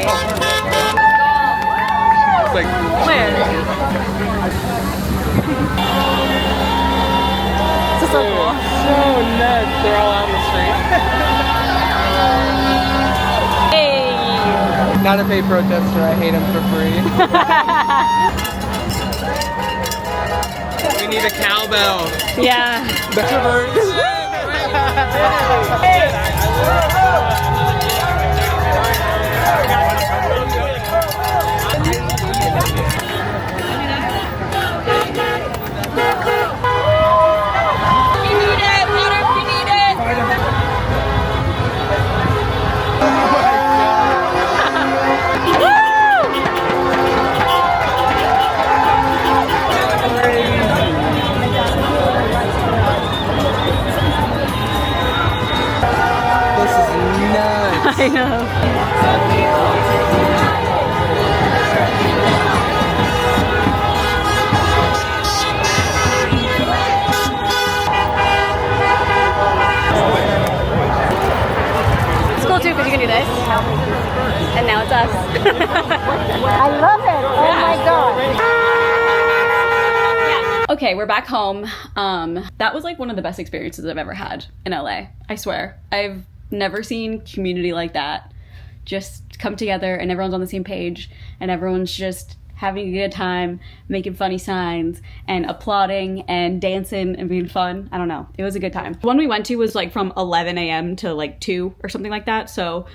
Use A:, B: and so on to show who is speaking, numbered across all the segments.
A: LA.
B: It's like,
A: Where? This is so cool.
B: so nuts. They're all out on the street.
A: Hey!
B: Not a paid protester. I hate them for free. We need a cowbell.
A: Yeah. I know. It's cool too because you can do this. And now it's us.
C: I love it. Oh my God.
A: Okay, we're back home. That was like one of the best experiences I've ever had in LA. I swear. I've never seen community like that. Just come together and everyone's on the same page and everyone's just having a good time, making funny signs and applauding and dancing and being fun. I don't know. It was a good time. The one we went to was like from 11 a.m. to like 2 or something like that. So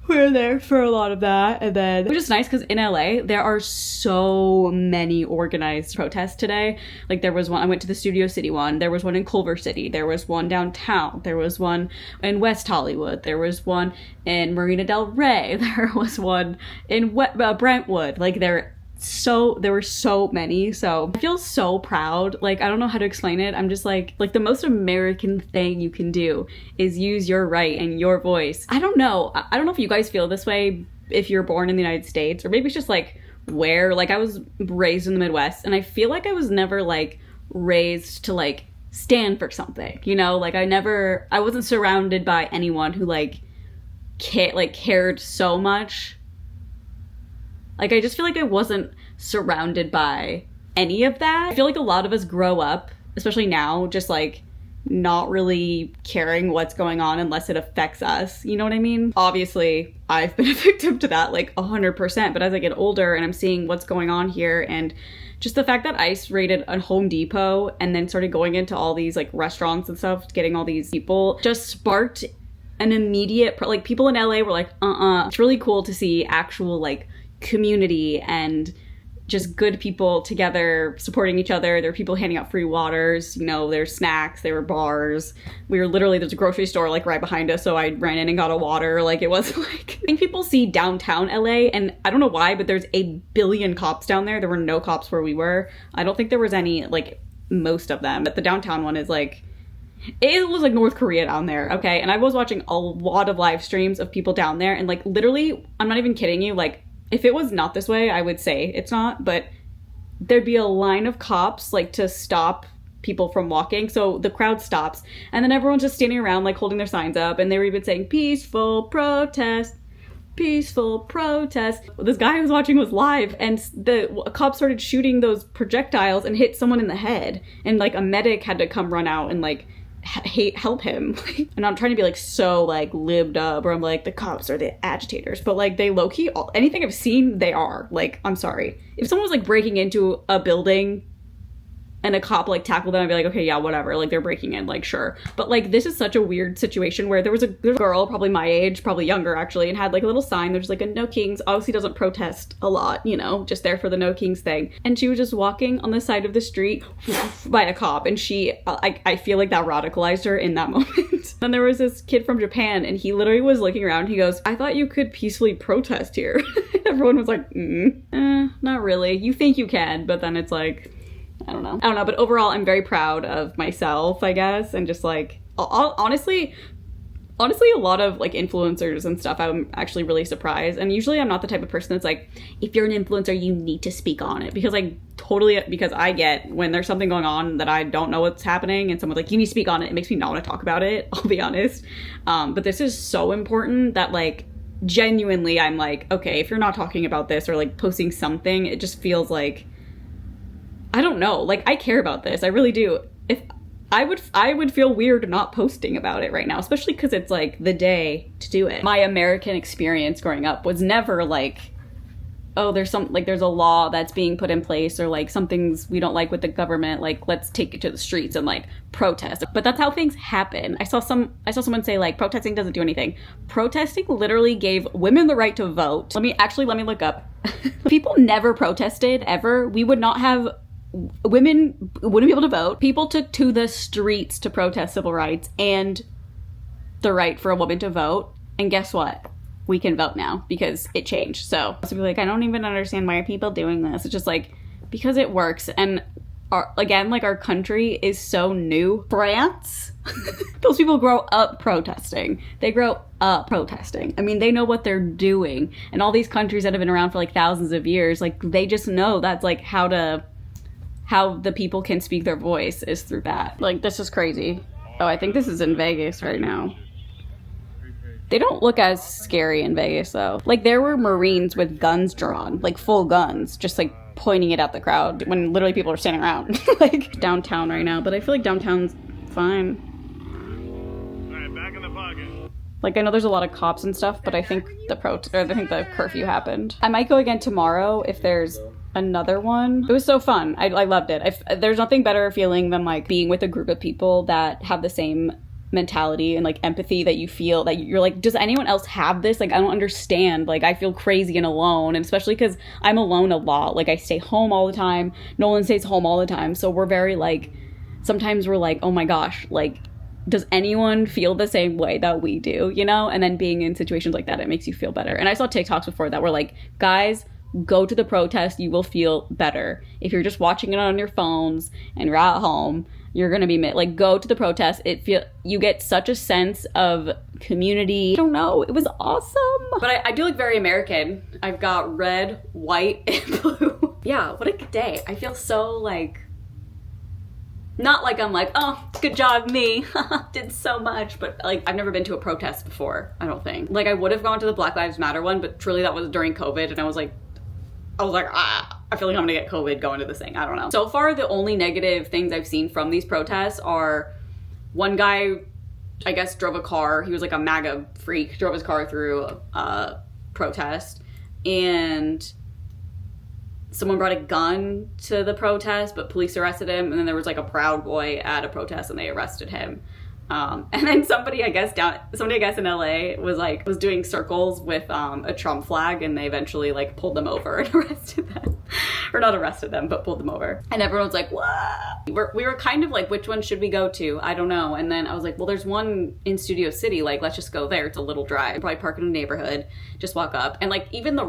A: we were there for a lot of that. And then it was just nice because in LA, there are so many organized protests today. Like there was one, I went to the Studio City one. There was one in Culver City. There was one downtown. There was one in West Hollywood. There was one in Marina del Rey. There was one in Brentwood. Like there were so many. So I feel so proud. Like, I don't know how to explain it. I'm just like the most American thing you can do is use your right and your voice. I don't know. I don't know if you guys feel this way if you're born in the United States, or maybe it's just like where, like I was raised in the Midwest and I feel like I was never like raised to like stand for something, you know? Like I wasn't surrounded by anyone who like cared so much. Like, I just feel like I wasn't surrounded by any of that. I feel like a lot of us grow up, especially now, just like not really caring what's going on unless it affects us. You know what I mean? Obviously, I've been a victim to that like 100%. But as I get older and I'm seeing what's going on here and just the fact that ICE raided a Home Depot and then started going into all these like restaurants and stuff, getting all these people, just sparked an immediate, like people in LA were like, It's really cool to see actual like community and just good people together supporting each other. There were people handing out free waters, you know, there's snacks, there were bars. There's a grocery store like right behind us, so I ran in and got a water. Like it was like, I think people see downtown LA and I don't know why, but there's 1 billion cops down there. There were no cops where we were. I don't think there was any, like most of them, but the downtown one is like, it was like North Korea down there, okay? And I was watching a lot of live streams of people down there and like literally, I'm not even kidding you, like if it was not this way, I would say it's not, but there'd be a line of cops like to stop people from walking. So the crowd stops and then everyone's just standing around like holding their signs up and they were even saying peaceful protest, peaceful protest. This guy I was watching was live and the cops started shooting those projectiles and hit someone in the head and like a medic had to come run out and like help him. And I'm trying to be like so like libbed up, or I'm like the cops are the agitators, but like they low-key anything I've seen they are. Like, I'm sorry, if someone was like breaking into a building and a cop like tackled them, I'd be like, okay, yeah, whatever, like they're breaking in, like sure. But like this is such a weird situation where there was a girl probably my age, probably younger actually, and had like a little sign. There's like a no kings, obviously doesn't protest a lot, you know, just there for the no kings thing, and she was just walking on the side of the street by a cop, and I feel like that radicalized her in that moment. Then there was this kid from Japan and he literally was looking around, he goes, I thought you could peacefully protest here. Everyone was like, not really, you think you can, but then it's like, I don't know, but overall I'm very proud of myself, I guess, and just like honestly a lot of like influencers and stuff, I'm actually really surprised. And usually I'm not the type of person that's like, if you're an influencer you need to speak on it, because I get when there's something going on that I don't know what's happening and someone's like, you need to speak on it, it makes me not want to talk about it, I'll be honest. But this is so important that like genuinely, I'm like, okay, if you're not talking about this or like posting something, it just feels like, I don't know, like I care about this. I really do. If I would feel weird not posting about it right now, especially because it's like the day to do it. My American experience growing up was never like, oh, there's a law that's being put in place, or like some things we don't like with the government, like let's take it to the streets and like protest. But that's how things happen. I saw someone say like protesting doesn't do anything. Protesting literally gave women the right to vote. Let me look up. People never protested ever. We would not have, women wouldn't be able to vote. People took to the streets to protest civil rights and the right for a woman to vote. And guess what? We can vote now because it changed. So be like, I don't even understand why are people doing this. It's just like, because it works. And our country is so new. France, those people grow up protesting. They grow up protesting. I mean, they know what they're doing. And all these countries that have been around for like thousands of years, like they just know that's like how the people can speak their voice is through that. Like, this is crazy. Oh, I think this is in Vegas right now. They don't look as scary in Vegas though. Like there were Marines with guns drawn, like full guns, just like pointing it at the crowd when literally people are standing around. Like downtown right now, but I feel like downtown's fine.
D: All right, back in the pocket.
A: Like I know there's a lot of cops and stuff, but I think the curfew happened. I might go again tomorrow if there's another one. It was so fun. I loved it. There's nothing better feeling than like being with a group of people that have the same mentality and like empathy, that you feel that you're like, does anyone else have this? Like I don't understand, like I feel crazy and alone, and especially because I'm alone a lot. Like I stay home all the time, Nolan stays home all the time, so we're very like, sometimes we're like, oh my gosh, like does anyone feel the same way that we do, you know? And then being in situations like that, it makes you feel better. And I saw TikToks before that were like, guys, go to the protest, you will feel better. If you're just watching it on your phones and you're at home, you're gonna be like, go to the protest. You get such a sense of community. I don't know, it was awesome. But I do look very American. I've got red, white, and blue. Yeah, what a good day. I feel so like, not like I'm like, oh, good job me, did so much, but like I've never been to a protest before, I don't think. Like I would have gone to the Black Lives Matter one, but truly that was during COVID, and I was like, I feel like I'm gonna get COVID going to this thing. I don't know. So far, the only negative things I've seen from these protests are one guy, I guess, drove a car. He was like a MAGA freak, drove his car through a protest, and someone brought a gun to the protest, but police arrested him. And then there was like a Proud Boy at a protest, and they arrested him. And then somebody I guess in LA was doing circles with a Trump flag, and they eventually like pulled them over and arrested them. Or not arrested them, but pulled them over. And everyone was like, what? We were kind of like, which one should we go to? I don't know. And then I was like, well, there's one in Studio City, like let's just go there. It's a little drive. Probably park in a neighborhood, just walk up. And like even the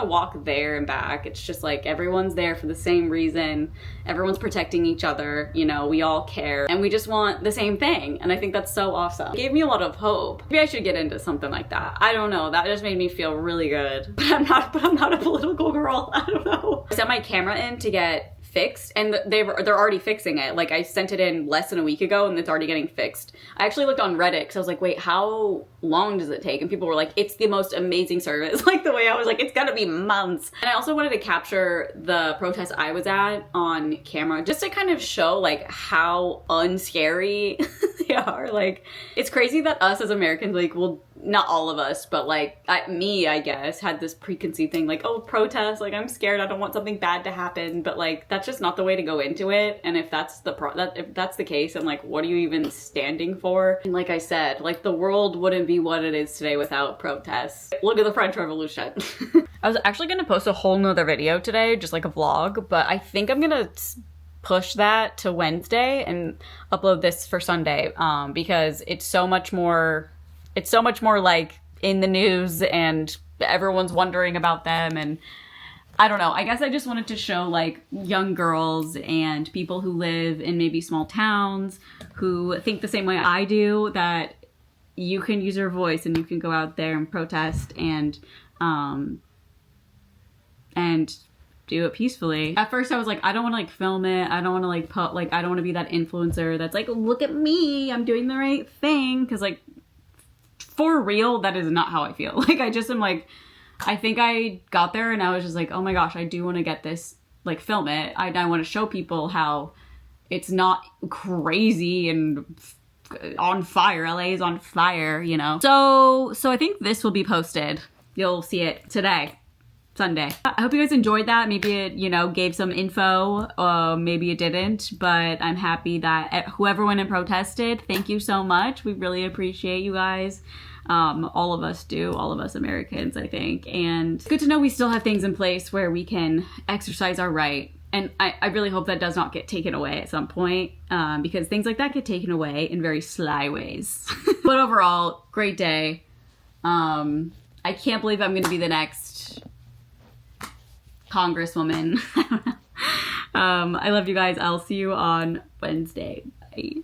A: walk there and back, it's just like everyone's there for the same reason. Everyone's protecting each other, you know, we all care, and we just want the same thing. And I think that's so awesome. It gave me a lot of hope. Maybe I should get into something like that. I don't know. That just made me feel really good. But I'm not a political girl. I don't know. I sent my camera in to get fixed, and they're already fixing it. Like I sent it in less than a week ago, and it's already getting fixed. I actually looked on Reddit because I was like, wait, how long does it take? And people were like, it's the most amazing service. Like the way I was like, it's gotta be months. And I also wanted to capture the protest I was at on camera, just to kind of show like how unscary they are. Like it's crazy that us as Americans, like, well, not all of us, but like I guess, had this preconceived thing like, oh, protest, like I'm scared, I don't want something bad to happen. But like that's just not the way to go into it. And if that's the case, then like what are you even standing for? And like I said, like the world wouldn't be what it is today without protests. Look at the French Revolution. I was actually gonna post a whole nother video today, just like a vlog, but I think I'm gonna push that to Wednesday and upload this for Sunday, because it's so much more like in the news and everyone's wondering about them. And I don't know, I guess I just wanted to show like young girls and people who live in maybe small towns who think the same way I do, that you can use your voice and you can go out there and protest and do it peacefully. At first I was like, I don't want to like film it. I don't want to like I don't want to be that influencer that's like, look at me, I'm doing the right thing. Cause like for real, that is not how I feel. Like, I just am like, I think I got there and I was just like, oh my gosh, I do want to get this, like, film it. I want to show people how it's not crazy and on fire. LA is on fire, you know? So I think this will be posted. You'll see it today, Sunday. I hope you guys enjoyed that. Maybe it, you know, gave some info, maybe it didn't, but I'm happy that whoever went and protested, thank you so much. We really appreciate you guys. All of us do, all of us Americans, I think. And it's good to know we still have things in place where we can exercise our right. And I really hope that does not get taken away at some point, because things like that get taken away in very sly ways. But overall, great day. I can't believe I'm going to be the next congresswoman. I love you guys. I'll see you on Wednesday. Bye.